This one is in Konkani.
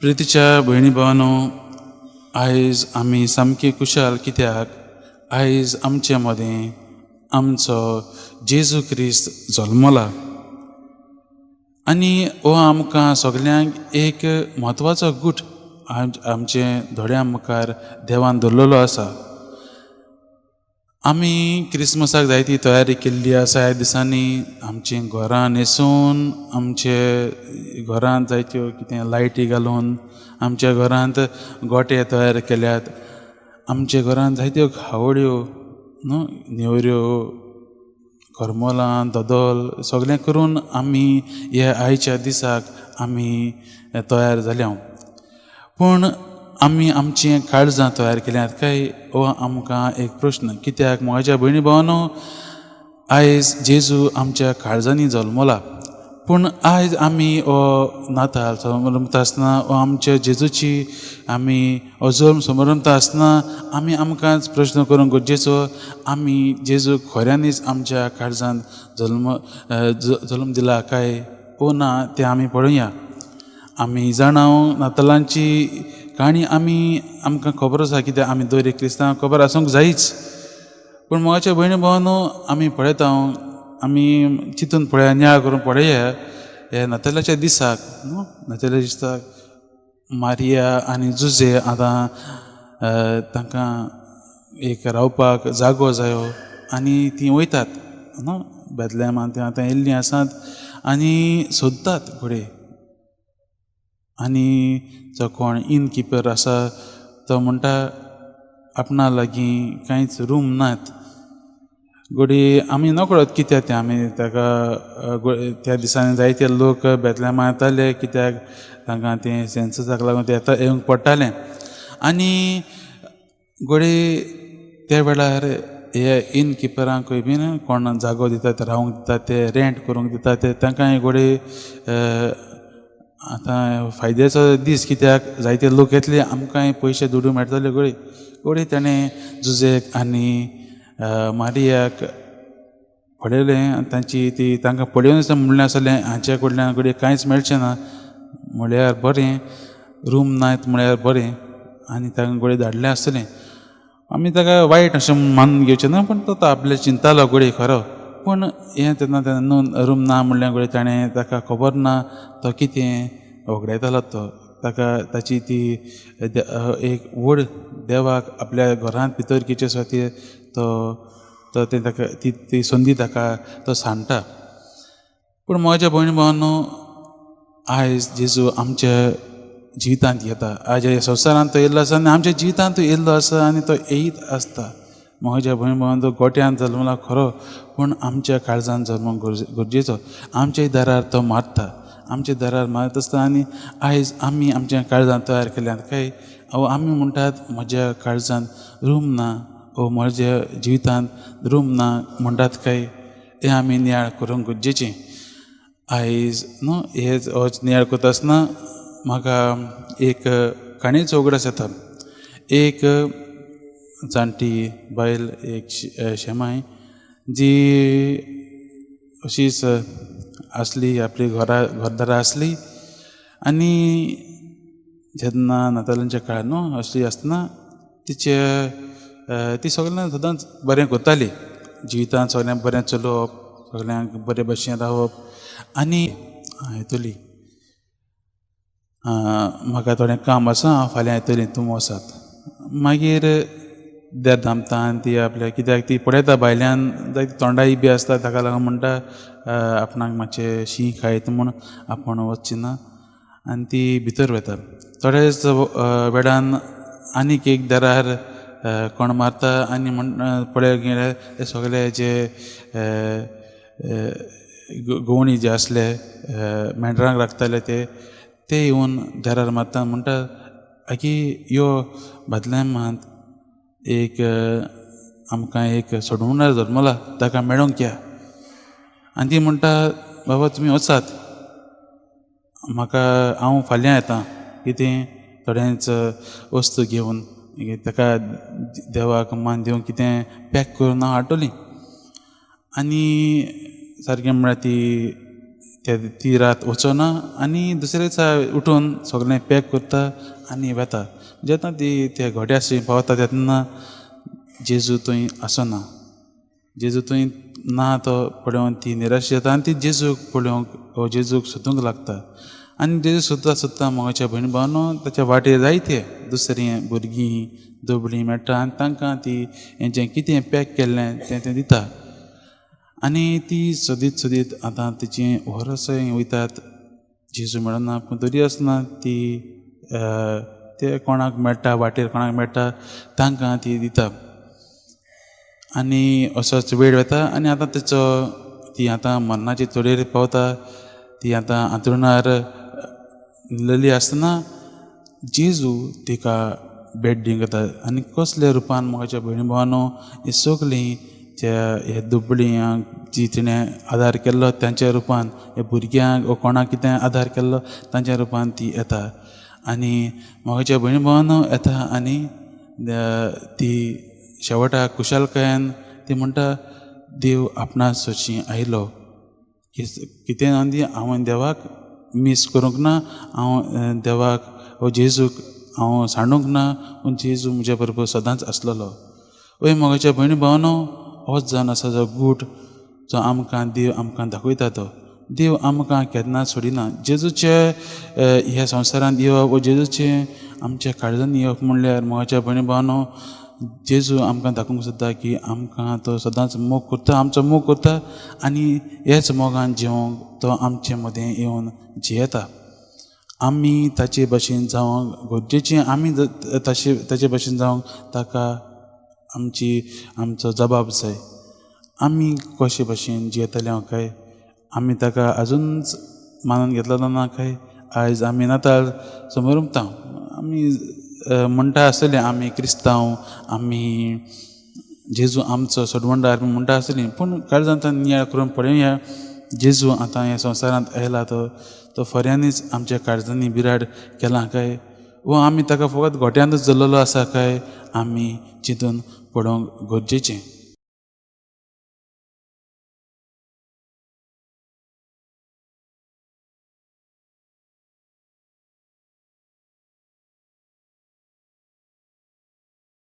प्रितीच्या भयणी भावांनो, आयज आमी सामके कुशाल कित्याक आयज आमचे मदें आमचो जेजू क्रिस्त जल्मला. आनी हो आमकां सगल्यांक एक म्हत्वाचो गूट आमचे धोड्या मुखार देवान दवरलेलो आसा. आमी क्रिसमसाक जायती तयारी केल्ली आसा. ह्या दिसांनी आमची घरां न्हेसून, आमचे घरांत जायत्यो कितें लायटी घालून, आमच्या घरांत गोटे तयार केल्यात. आमच्या घरांत जायत्यो खावड्यो, नेवऱ्यो, करमलां, दोदोल सगळें करून आमी ह्या आयच्या दिसाक आमी तयार जाल्या. पूण आमी आमचीं काळजां तयार केल्यात काय हो आमकां एक प्रश्न. कित्याक म्हज्या भयणी भावांनो, आयज जेजू आमच्या काळजांनी जल्मला. पूण आयज आमी हो नाताळ समरंभता आसतना, हो आमच्या जेजूची आमी हो जल्म समरंभता आसतना आमी आमकांच प्रश्न करूंक गरजेचो, आमी जेजू खऱ्यांनीच आमच्या काळजांत जल्म दिला काय ओ ना तें आमी पळोवया. आमी जाणां नातालांची काणी आमकां खबर आसा, कित्याक आमी दर एक क्रिस्तांवाक खबर आसूंक जायच. पूण म्हज्या भयणी भावांनो, आमी पळयता, आमी चिंतून पळया, नियाळ करून पळया, हे नातालाच्या दिसाक मारिया आनी जुजे आतां तांकां एक रावपाक जागो जायो आनी तीं वयतात बेतलेहमांत. तीं आतां येयल्लीं आसात आनी सोदतात घोडे. आनी जो कोण इन किपर आसा तो म्हणटा आपणा लागीं कांयच रूम नात. घोडी आमी नकळत कित्याक तें आमी ताका त्या दिसांनी जायते लोक बेतलेहमांत येताले, कित्याक तांकां तें सेन्ससाक लागून तें येवंक पडटालें. आनी घोडी त्या वेळार हे इन किपरांकूय बीन कोण जागो दितात, रावंक दितात, ते रेंट करूंक दितात, ते तांकांय घोडी आतां फायद्याचो दीस. कित्याक जायते लोक येतले, आमकांय पयशे दुडू मेळटले. घोडी ताणें जुजेक आनी मारियाक पळयलें. तांकां पळयोनच म्हणलें आसलें हांचे कडल्यान घोडी कांयच मेळचें ना. म्हळ्यार बरें, रूम नायत म्हळ्यार बरें. आनी तांकां घोडी धाडलें आसलें. आमी ताका वायट अशें मानून घेवचें ना, पूण तो आपलें चिंतालो घोडी खरो. पूण हें तेन्ना रूम ना म्हणलें घोडी ताणें ताका खबर ना तो कितें वगडायतालो तो. ताका ताची ती एक व्हड देवाक आपल्या घरांत भितर घेवचे खातीर तो तें ताका ती संदी ताका तो सांडटा. पूण म्हज्या भयणी भावांनो, आयज जेजू आमच्या जिवितांत येता. आयज ह्या संवसारांत तो येयल्लो आसा आनी आमच्या जिवितांतूय येयल्लो आसा आनी तो येयत आसता. म्हज्या भयणी भावांनो, गोट्यान जल्मला खरो, पूण आमच्या काळजांत जल्मूंक गरजेचो. आमच्या दारार तो मारता, आमच्या दारार मारत आसता. आनी आयज आमी आमच्या काळजांत तयार केल्यात काय आमी म्हणटात म्हज्या काळजांत रूम ना, म्हज्या जिवितांत रूम ना म्हणटात काय, हें आमी नियाळ करूंक गरजेचें. आयज हे नियाळ करता आसतना म्हाका एक काणयेचो उगडास येता. एक जाणटी बायल, एक शेमाय, जी अशीच आसली, आपली घरदारां आसली. आनी जेन्ना नातालांच्या काळार अशी आसतना ती सगळ्यांक सदांच बरें करताली. जिवितांत सगळ्यांक बरें चलोवप, सगळ्यांक बरे भशेन रावप. आनी येतली म्हाका थोडें काम आसा, हांव फाल्यां येतलें, तुमी वसात. मागीर देर धांपता आनी ती आपल्या, कित्याक ती पळयता भायल्यान जायती तोंडाई बी आसता, ताका लागून म्हणटा आपणाक मातशें शीं खायत म्हूण आपूण वचची ना. आनी ती भितर वता. थोडेच वेळान आनीक एक दारार कोण मारता आनी पळय गेल्यार ते सगळे जे गवणी जे आसले मेंढरांक राखताले ते येवन दारार मारता. म्हणटा आगी यो बेतलेहमांत एक आमकां एक सोडवणार जल्मला, ताका मेळोंक या. आनी ती म्हणटा बाबा तुमी वचात, हांव फाल्यां येतां. कितें थोड्यांच वस्तू घेवन ताका देवाक मान दिवंक कितें पॅक करून हांव हाडटलीं. आनी सारकें म्हळ्यार ती रात वचना आनी दुसरे दिसा उठून सगळें पॅक करता आनी वेता. जेन्ना ती त्या घोड्याशी पावता तेन्ना जेजू थंय आसना. जेजू थंय ना तो पळोवन ती निराश जाता आनी ती जेजूक पळोवंक जेजूक सोदूंक लागता. आनी जेजू सोदता सोदता मोगाच्या भयणी भावांनो ताच्या वाटेर जायते दुसरीं भुरगीं दोबळीं मेळटा आनी तांकां ती हेंचें कितें पॅक केल्लें तें दिता. आनी ती सोदीत सोदीत आतां तिची वर्सां वयतात जेजू मेळना. पूण तरी आसतना ती ते कोणाक मेळटा वाटेर कोणाक मेळटा तांकां ती दिता. आनी असोच वेळ वता आनी आतां ती आतां मरणाची तोडेर पावता. ती आतां अंथरुणार न्हिदलेली आसतना जेजू तिका भेट दिवंक येता. आनी कसल्या रुपान मोगाच्या भयणी भावांनो ही सगळीं हे दुबळ्यांक जी तिणें आदार केल्लो तांच्या रुपान हे भुरग्यांक वा कोणाक कितें आदार केल्लो तांच्या रुपान ती येता. आनी मोगाच्या भयणी भावांनो येता आनी ती शेवटाक खुशालकायेन ती म्हणटा देव आपणास सोदची आयलो. कितें आनी हांवें देवाक मिस करूंक ना, हांव देवाक हो जेजूक हांव सांडूंक ना, पूण जेजू म्हज्या बरोबर सदांच आसलेलो. वय मोगाच्या भयणी भावांनो होच जावन आसा जो गूट जो आमकां देव आमकां दाखयता. तो देव आमकां केन्ना सोडिना. जेजूचे ह्या संवसारांत येवप वा जेजूचे आमच्या काळजांत येवप म्हणल्यार मोगाच्या भयणी भावांनो जेजू आमकां दाखोवंक सोदता की आमकां तो सदांच मोग करता, आमचो मोग करता आनी हेच मोगान जिवंक तो आमचे मदें येवन जियेता. आमी ताचे भाशेन जावंक गरजेचें. आमी ताचे भाशेन जावंक ताका आमचो जबाब जाय. आमी कशे भाशेन जियेतले काय आमी ताका आजुनच मानून घेतलेलो ना काय. आयज आमी नाताळ समोर उमता आमी म्हणटा आसतलीं आमी क्रिस्तांव, आमी जेजू आमचो सोडवणदार म्हणटा आसतलीं. पूण काळजांत नियाळ करून पळोवया जेजू आतां ह्या संवसारांत आयला तो खऱ्यांनीच आमच्या काळजांनी बिराड केलां काय वा आमी ताका फकत गोट्यांतूच दवरलेलो आसा काय आमी चिंतून पळोवंक गरजेचें.